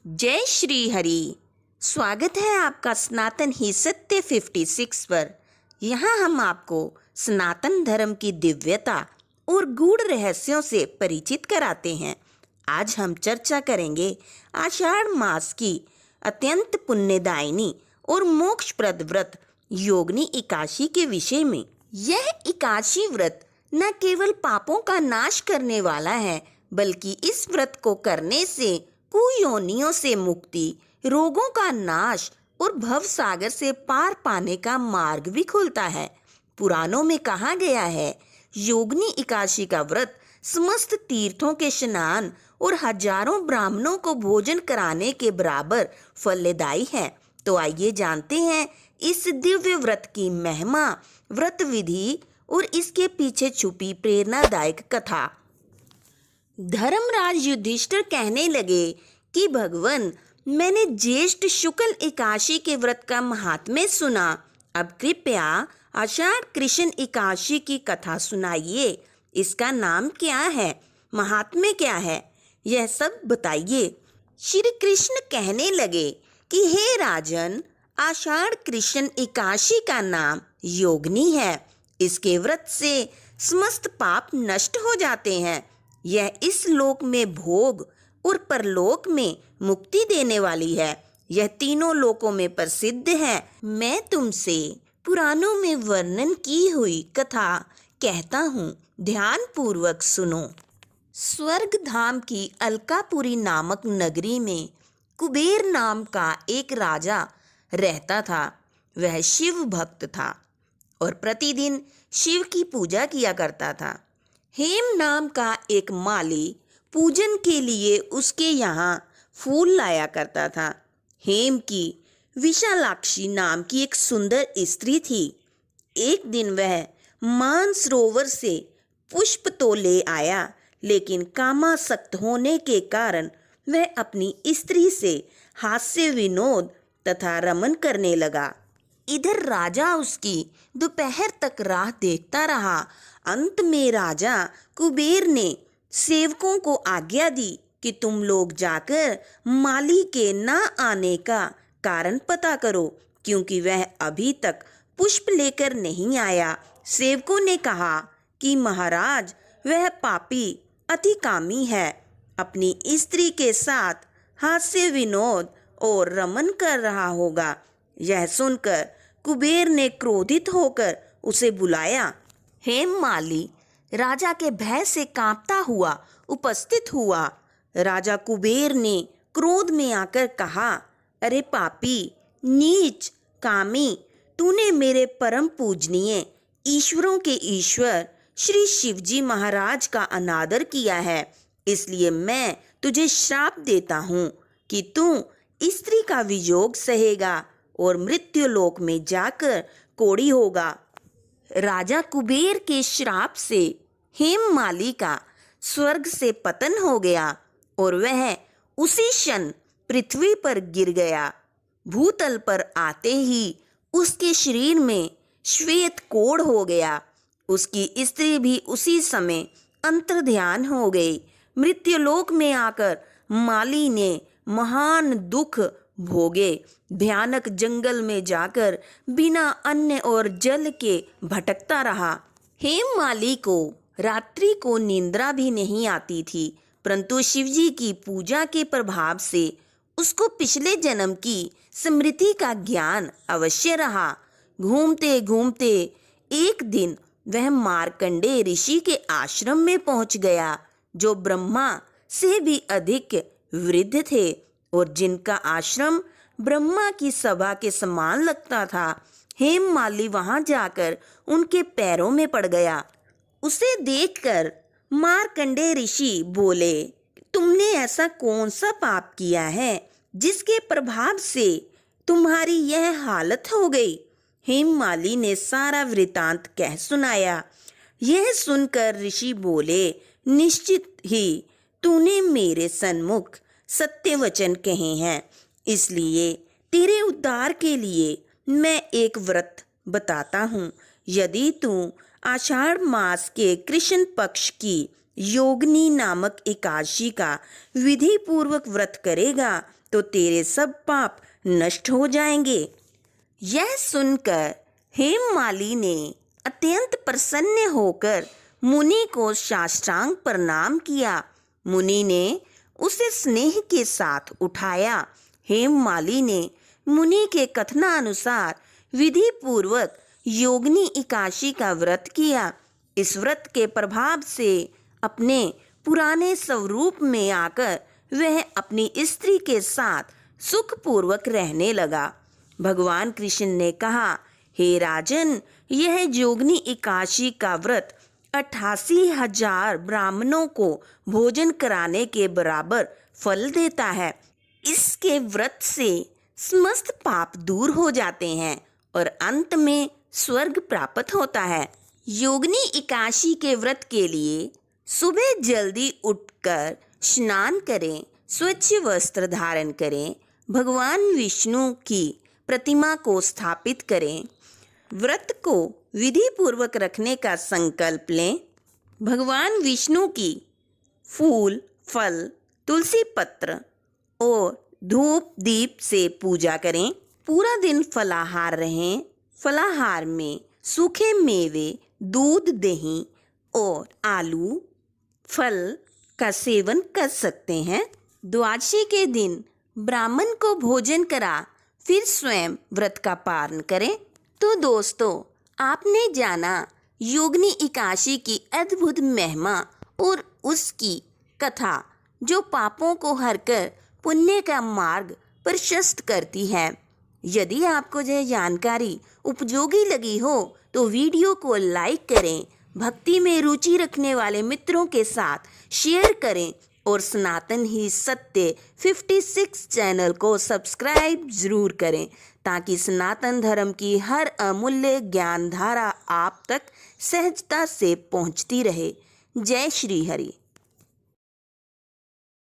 जय श्री हरि। स्वागत है आपका सनातन ही सत्य 56 पर। यहाँ हम आपको सनातन धर्म की दिव्यता और गूढ़ रहस्यों से परिचित कराते हैं। आज हम चर्चा करेंगे आषाढ़ मास की अत्यंत पुण्यदायिनी और मोक्षप्रद व्रत योगिनी एकादशी के विषय में। यह एकादशी व्रत न केवल पापों का नाश करने वाला है, बल्कि इस व्रत को करने से कुयोनियों से मुक्ति, रोगों का नाश और भव सागर से पार पाने का मार्ग भी खुलता है। पुराणों में कहा गया है, योगिनी एकादशी का व्रत समस्त तीर्थों के स्नान और हजारों ब्राह्मणों को भोजन कराने के बराबर फलदायी है। तो आइए जानते हैं इस दिव्य व्रत की महिमा, व्रत विधि और इसके पीछे छुपी प्रेरणादायक कथा। धर्मराज युधिष्ठिर कहने लगे कि भगवान, मैंने ज्येष्ठ शुक्ल एकादशी के व्रत का महात्म्य सुना। अब कृपया आषाढ़ कृष्ण एकादशी की कथा सुनाइए। इसका नाम क्या है, महात्म्य क्या है, यह सब बताइए। श्री कृष्ण कहने लगे कि हे राजन, आषाढ़ कृष्ण एकादशी का नाम योगिनी है। इसके व्रत से समस्त पाप नष्ट हो जाते हैं। यह इस लोक में भोग और परलोक में मुक्ति देने वाली है। यह तीनों लोकों में प्रसिद्ध है। मैं तुमसे पुराणों में वर्णन की हुई कथा कहता हूँ, ध्यान पूर्वक सुनो। स्वर्ग धाम की अलकापुरी नामक नगरी में कुबेर नाम का एक राजा रहता था। वह शिव भक्त था और प्रतिदिन शिव की पूजा किया करता था। हेम नाम का एक माली पूजन के लिए उसके यहाँ फूल लाया करता था। हेम की विशालाक्षी नाम की एक सुंदर स्त्री थी। एक दिन वह मानसरोवर से पुष्प तो ले आया, लेकिन कामासक्त होने के कारण वह अपनी स्त्री से हास्य विनोद तथा रमन करने लगा। इधर राजा उसकी दोपहर तक राह देखता रहा। अंत में राजा कुबेर ने सेवकों को आज्ञा दी कि तुम लोग जाकर माली के न आने का कारण पता करो, क्योंकि वह अभी तक पुष्प लेकर नहीं आया। सेवकों ने कहा कि महाराज, वह पापी अतिकामी है, अपनी स्त्री के साथ हास्य विनोद और रमन कर रहा होगा। यह सुनकर कुबेर ने क्रोधित होकर उसे बुलाया। हेम माली राजा के भय से कांपता हुआ उपस्थित हुआ। राजा कुबेर ने क्रोध में आकर कहा, अरे पापी, नीच, कामी, तूने मेरे परम पूजनीय ईश्वरों के ईश्वर श्री शिवजी महाराज का अनादर किया है। इसलिए मैं तुझे श्राप देता हूँ कि तू स्त्री का वियोग सहेगा और मृत्युलोक में जाकर कोढ़ी होगा। राजा कुबेर के श्राप से हेममाली का स्वर्ग से पतन हो गया और वह उसी क्षण पृथ्वी पर गिर गया। भूतल पर आते ही उसके शरीर में श्वेत कोढ़ हो गया। उसकी स्त्री भी उसी समय अंतर्ध्यान हो गई। मृत्युलोक में आकर माली ने महान दुख भोगे। भयानक जंगल में जाकर बिना अन्न और जल के भटकता रहा। हेममाली को रात्रि को निंद्रा भी नहीं आती थी, परंतु शिवजी की पूजा के प्रभाव से उसको पिछले जन्म की स्मृति का ज्ञान अवश्य रहा। घूमते घूमते एक दिन वह मार्कंडेय ऋषि के आश्रम में पहुंच गया, जो ब्रह्मा से भी अधिक वृद्ध थे और जिनका आश्रम ब्रह्मा की सभा के समान लगता था। हेममाली वहां जाकर उनके पैरों में पड़ गया। उसे देखकर मार्कंडेय ऋषि बोले, तुमने ऐसा कौन सा पाप किया है जिसके प्रभाव से तुम्हारी यह हालत हो गई। हेममाली ने सारा वृतांत कह सुनाया। यह सुनकर ऋषि बोले, निश्चित ही तूने मेरे सन्मुख सत्य वचन कहे हैं, इसलिए तेरे उद्धार के लिए मैं एक व्रत बताता हूँ। यदि तू आषाढ़ मास के कृष्ण पक्ष की योगिनी नामक एकादशी का विधि पूर्वक व्रत करेगा तो तेरे सब पाप नष्ट हो जाएंगे। यह सुनकर हेममाली ने अत्यंत प्रसन्न होकर मुनि को साष्टांग प्रणाम किया। मुनि ने उसे स्नेह के साथ उठाया। हेममाली ने मुनि के कथनानुसार विधि पूर्वक योगिनी एकादशी का व्रत किया। इस व्रत के प्रभाव से अपने पुराने स्वरूप में आकर वह अपनी स्त्री के साथ सुखपूर्वक रहने लगा। भगवान कृष्ण ने कहा, हे राजन, यह योगिनी एकादशी का व्रत 88,000 ब्राह्मणों को भोजन कराने के बराबर फल देता है। इसके व्रत से समस्त पाप दूर हो जाते हैं और अंत में स्वर्ग प्राप्त होता है। योगिनी एकादशी के व्रत के लिए सुबह जल्दी उठकर स्नान करें, स्वच्छ वस्त्र धारण करें, भगवान विष्णु की प्रतिमा को स्थापित करें, व्रत को विधि पूर्वक रखने का संकल्प लें, भगवान विष्णु की फूल, फल, तुलसी पत्र और धूप दीप से पूजा करें। पूरा दिन फलाहार रहें। फलाहार में सूखे मेवे, दूध, दही और आलू, फल का सेवन कर सकते हैं। द्वादशी के दिन ब्राह्मण को भोजन करा फिर स्वयं व्रत का पालन करें। तो दोस्तों, आपने जाना योगिनी एकादशी की अद्भुत महिमा और उसकी कथा जो पापों को हरकर पुण्य का मार्ग प्रशस्त करती है। यदि आपको यह जानकारी उपयोगी लगी हो तो वीडियो को लाइक करें, भक्ति में रुचि रखने वाले मित्रों के साथ शेयर करें और सनातन ही सत्य 56 चैनल को सब्सक्राइब जरूर करें ताकि सनातन धर्म की हर अमूल्य ज्ञान धारा आप तक सहजता से पहुंचती रहे। जय श्री हरि।